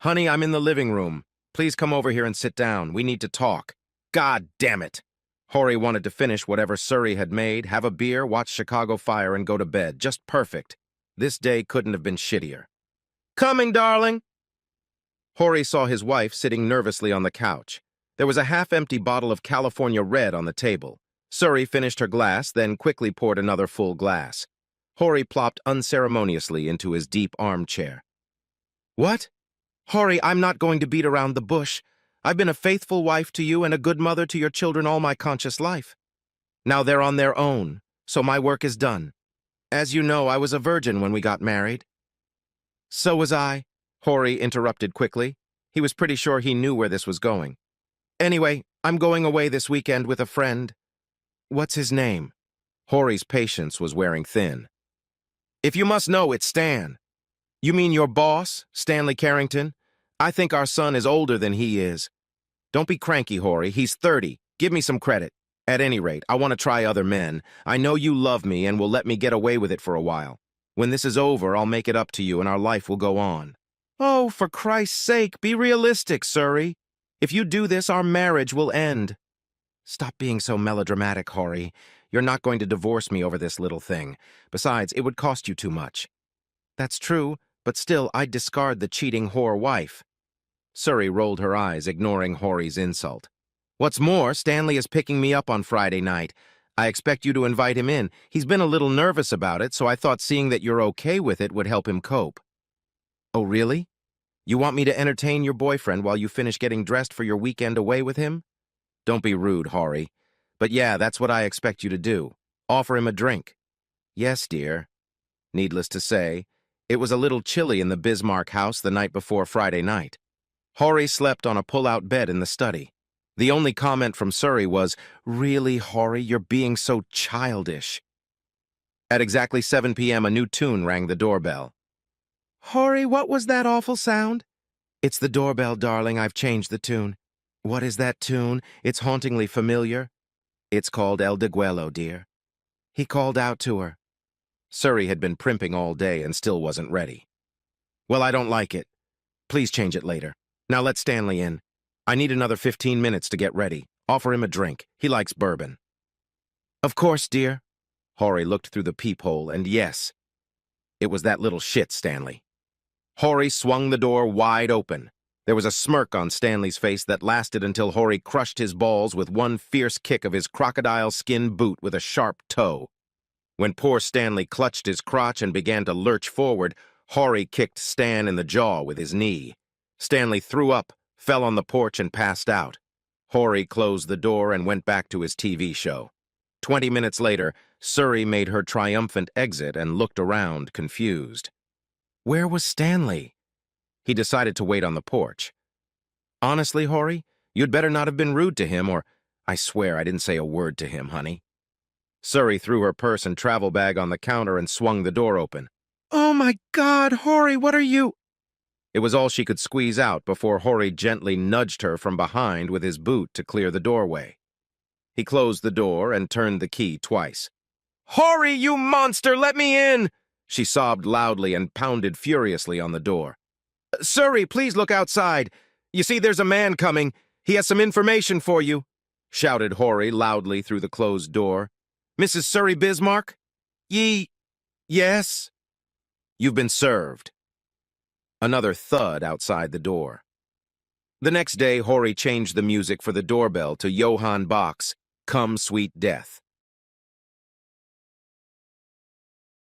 Honey, I'm in the living room. Please come over here and sit down. We need to talk. God damn it. Hori wanted to finish whatever Surrey had made, have a beer, watch Chicago Fire, and go to bed. Just perfect. This day couldn't have been shittier. Coming, darling. Hori saw his wife sitting nervously on the couch. There was a half-empty bottle of California Red on the table. Surrey finished her glass, then quickly poured another full glass. Hori plopped unceremoniously into his deep armchair. What? Hori, I'm not going to beat around the bush. I've been a faithful wife to you and a good mother to your children all my conscious life. Now they're on their own, so my work is done. As you know, I was a virgin when we got married. So was I, Hori interrupted quickly. He was pretty sure he knew where this was going. Anyway, I'm going away this weekend with a friend. What's his name? Hori's patience was wearing thin. If you must know, it's Stan. You mean your boss, Stanley Carrington? I think our son is older than he is. Don't be cranky, Hori. He's 30. Give me some credit. At any rate, I want to try other men. I know you love me and will let me get away with it for a while. When this is over, I'll make it up to you and our life will go on. Oh, for Christ's sake, be realistic, Surrey. If you do this, our marriage will end. Stop being so melodramatic, Hori. You're not going to divorce me over this little thing. Besides, it would cost you too much. That's true, but still, I'd discard the cheating whore wife. Surrey rolled her eyes, ignoring Hori's insult. What's more, Stanley is picking me up on Friday night. I expect you to invite him in. He's been a little nervous about it, so I thought seeing that you're okay with it would help him cope. Oh, really? You want me to entertain your boyfriend while you finish getting dressed for your weekend away with him? Don't be rude, Hori. But yeah, that's what I expect you to do. Offer him a drink. Yes, dear. Needless to say, it was a little chilly in the Bismarck house the night before Friday night. Hori slept on a pull-out bed in the study. The only comment from Surrey was, "Really, Hori, you're being so childish." At exactly 7 p.m., a new tune rang the doorbell. Hori, what was that awful sound? It's the doorbell, darling. I've changed the tune. What is that tune? It's hauntingly familiar. It's called El Deguelo, dear. He called out to her. Surrey had been primping all day and still wasn't ready. Well, I don't like it. Please change it later. Now let Stanley in. I need another 15 minutes to get ready. Offer him a drink. He likes bourbon. Of course, dear. Hori looked through the peephole, and yes, it was that little shit, Stanley. Hori swung the door wide open. There was a smirk on Stanley's face that lasted until Hori crushed his balls with one fierce kick of his crocodile skin boot with a sharp toe. When poor Stanley clutched his crotch and began to lurch forward, Hori kicked Stan in the jaw with his knee. Stanley threw up, fell on the porch, and passed out. Hori closed the door and went back to his TV show. 20 minutes later, Surrey made her triumphant exit and looked around, confused. Where was Stanley? He decided to wait on the porch. Honestly, Hori, you'd better not have been rude to him, or I swear I didn't say a word to him, honey. Surrey threw her purse and travel bag on the counter and swung the door open. Oh my God, Hori, what are you? It was all she could squeeze out before Hori gently nudged her from behind with his boot to clear the doorway. He closed the door and turned the key twice. Hori, you monster, let me in! She sobbed loudly and pounded furiously on the door. Surrey, please look outside. You see, there's a man coming. He has some information for you, shouted Hori loudly through the closed door. Mrs. Surrey Bismarck? Yes? You've been served. Another thud outside the door. The next day, Hori changed the music for the doorbell to Johann Bach's Come Sweet Death.